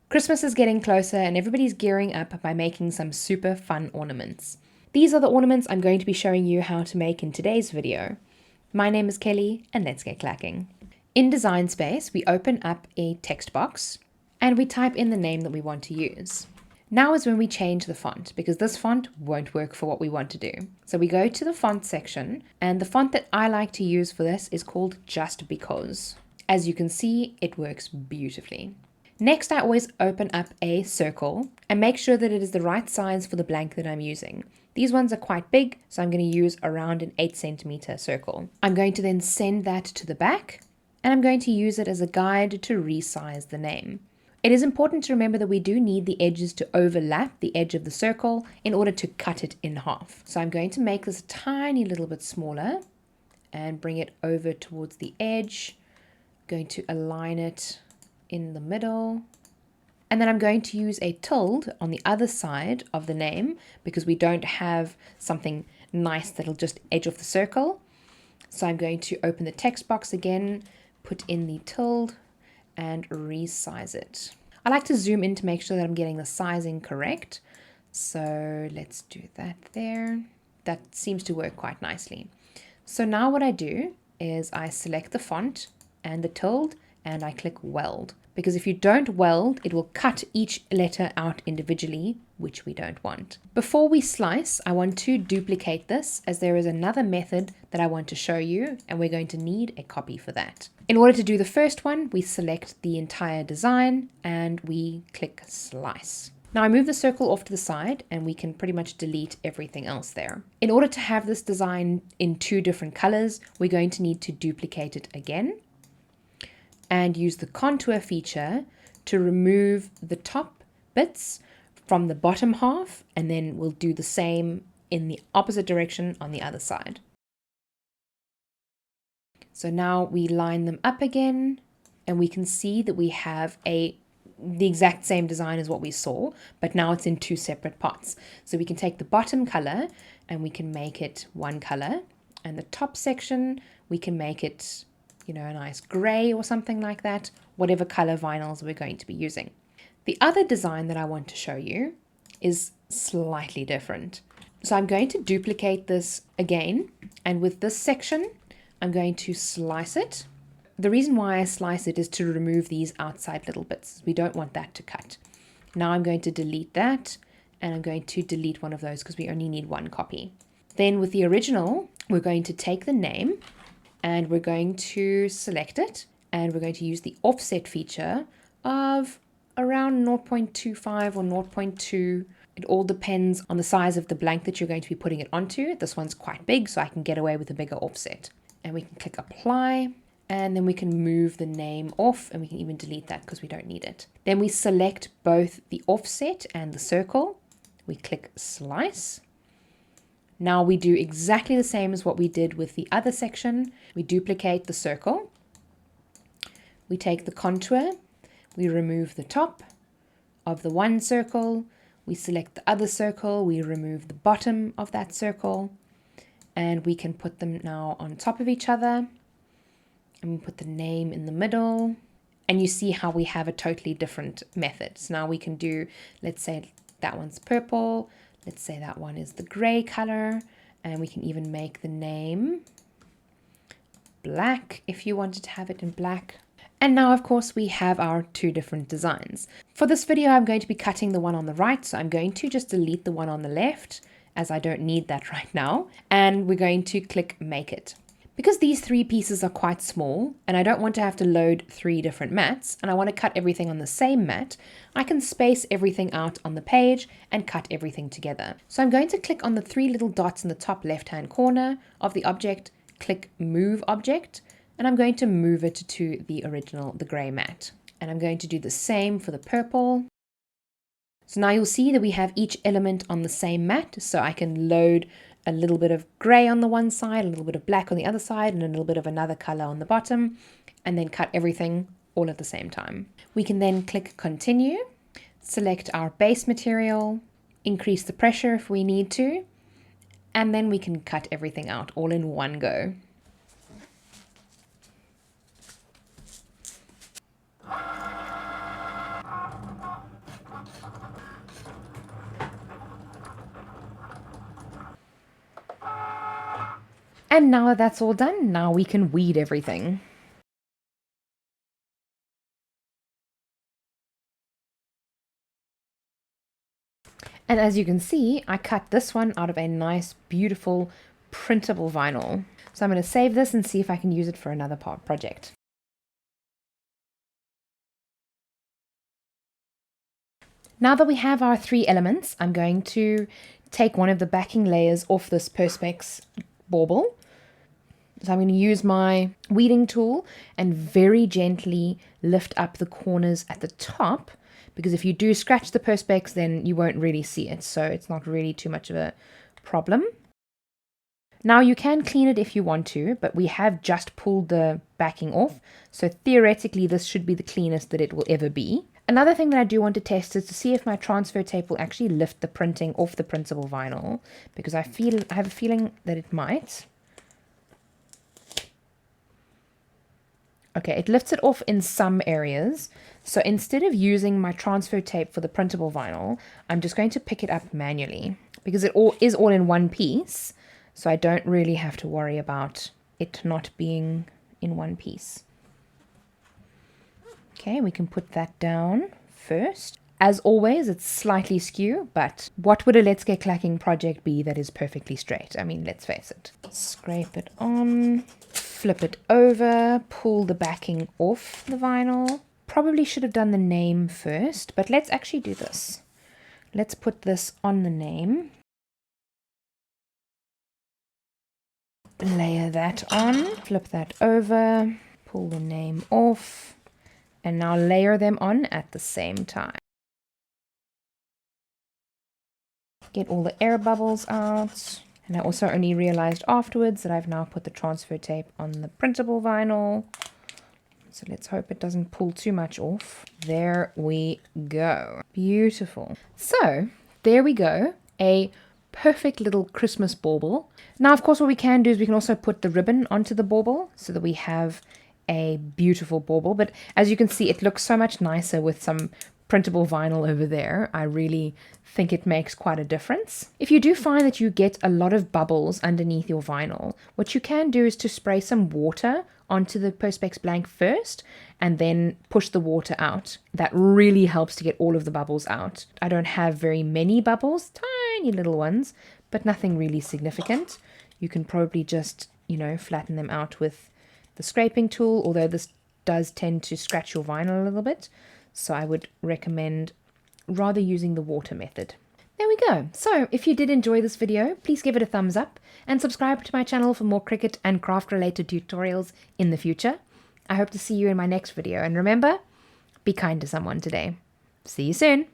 Christmas is getting closer and everybody's gearing up by making some super fun ornaments. These are the ornaments I'm going to be showing you how to make in today's video. My name is Kelly and let's get clacking. In Design Space, we open up a text box and we type in the name that we want to use. Now is when we change the font because this font won't work for what we want to do. So we go to the font section and the font that I like to use for this is called Just Because. As you can see, it works beautifully. Next, I always open up a circle and make sure that it is the right size for the blank that I'm using. These ones are quite big, so I'm going to use around an 8 centimeter circle. I'm going to then send that to the back and I'm going to use it as a guide to resize the name. It is important to remember that we do need the edges to overlap the edge of the circle in order to cut it in half. So I'm going to make this a tiny little bit smaller and bring it over towards the edge. I'm going to align it in the middle. And then I'm going to use a tilde on the other side of the name because we don't have something nice that'll just edge off the circle. So I'm going to open the text box again, put in the tilde and resize it. I like to zoom in to make sure that I'm getting the sizing correct. So let's do that there. That seems to work quite nicely. So now what I do is I select the font and the tilde and I click weld. Because if you don't weld, it will cut each letter out individually, which we don't want. Before we slice, I want to duplicate this as there is another method that I want to show you, and we're going to need a copy for that. In order to do the first one, we select the entire design and we click slice. Now I move the circle off to the side and we can pretty much delete everything else there. In order to have this design in 2 different colors, we're going to need to duplicate it again and use the contour feature to remove the top bits from the bottom half, and then we'll do the same in the opposite direction on the other side. So now we line them up again and we can see that we have the exact same design as what we saw, but now it's in 2 separate parts. So we can take the bottom color and we can make it one color, and the top section we can make it, you know, a nice gray or something like that, whatever color vinyls we're going to be using. The other design that I want to show you is slightly different. So I'm going to duplicate this again, and with this section, I'm going to slice it. The reason why I slice it is to remove these outside little bits. We don't want that to cut. Now I'm going to delete that, and I'm going to delete one of those because we only need 1 copy. Then with the original, we're going to take the name and we're going to select it, and we're going to use the offset feature of around 0.25 or 0.2. It all depends on the size of the blank that you're going to be putting it onto. This one's quite big, so I can get away with a bigger offset. And we can click apply, and then we can move the name off, and we can even delete that because we don't need it. Then we select both the offset and the circle. We click slice. Now we do exactly the same as what we did with the other section. We duplicate the circle. We take the contour. We remove the top of the one circle. We select the other circle. We remove the bottom of that circle. And we can put them now on top of each other. And we put the name in the middle. And you see how we have a totally different method. So now we can do, let's say that one's purple. Let's say that one is the gray color, and we can even make the name black if you wanted to have it in black. And now, of course, we have our 2 different designs. For this video, I'm going to be cutting the one on the right, so I'm going to just delete the one on the left as I don't need that right now. And we're going to click Make It. Because these 3 pieces are quite small and I don't want to have to load 3 different mats and I want to cut everything on the same mat, I can space everything out on the page and cut everything together. So I'm going to click on the 3 little dots in the top left-hand corner of the object, click Move Object, and I'm going to move it to the original, the gray mat. And I'm going to do the same for the purple. So now you'll see that we have each element on the same mat, so I can load a little bit of gray on the one side, a little bit of black on the other side, and a little bit of another color on the bottom, and then cut everything all at the same time. We can then click Continue, select our base material, increase the pressure if we need to, and then we can cut everything out all in one go. And now that that's all done, now we can weed everything. And as you can see, I cut this one out of a nice, beautiful, printable vinyl. So I'm going to save this and see if I can use it for another project. Now that we have our 3 elements, I'm going to take one of the backing layers off this Perspex bauble. So I'm going to use my weeding tool and very gently lift up the corners at the top, because if you do scratch the Perspex, then you won't really see it. So it's not really too much of a problem. Now you can clean it if you want to, but we have just pulled the backing off. So theoretically, this should be the cleanest that it will ever be. Another thing that I do want to test is to see if my transfer tape will actually lift the printing off the printable vinyl, because I have a feeling that it might. Okay, it lifts it off in some areas. So instead of using my transfer tape for the printable vinyl, I'm just going to pick it up manually, because it is all in one piece. So I don't really have to worry about it not being in one piece. Okay, we can put that down first. As always, it's slightly skew, but what would a Let's Get Clacking project be that is perfectly straight? I mean, let's face it. Scrape it on, flip it over, pull the backing off the vinyl. Probably should have done the name first, but let's actually do this. Let's put this on the name. Layer that on, flip that over, pull the name off, and now layer them on at the same time. Get all the air bubbles out. And I also only realized afterwards that I've now put the transfer tape on the printable vinyl. So let's hope it doesn't pull too much off. There we go. Beautiful. So there we go. A perfect little Christmas bauble. Now, of course, what we can do is we can also put the ribbon onto the bauble so that we have a beautiful bauble. But as you can see, it looks so much nicer with some printable vinyl over there. I really think it makes quite a difference. If you do find that you get a lot of bubbles underneath your vinyl, what you can do is to spray some water onto the Perspex blank first and then push the water out. That really helps to get all of the bubbles out. I don't have very many bubbles, tiny little ones, but nothing really significant. You can probably just, flatten them out with the scraping tool, although this does tend to scratch your vinyl a little bit. So I would recommend rather using the water method. There we go. So if you did enjoy this video, please give it a thumbs up and subscribe to my channel for more Cricut and craft related tutorials in the future. I hope to see you in my next video, and remember, be kind to someone today. See you soon.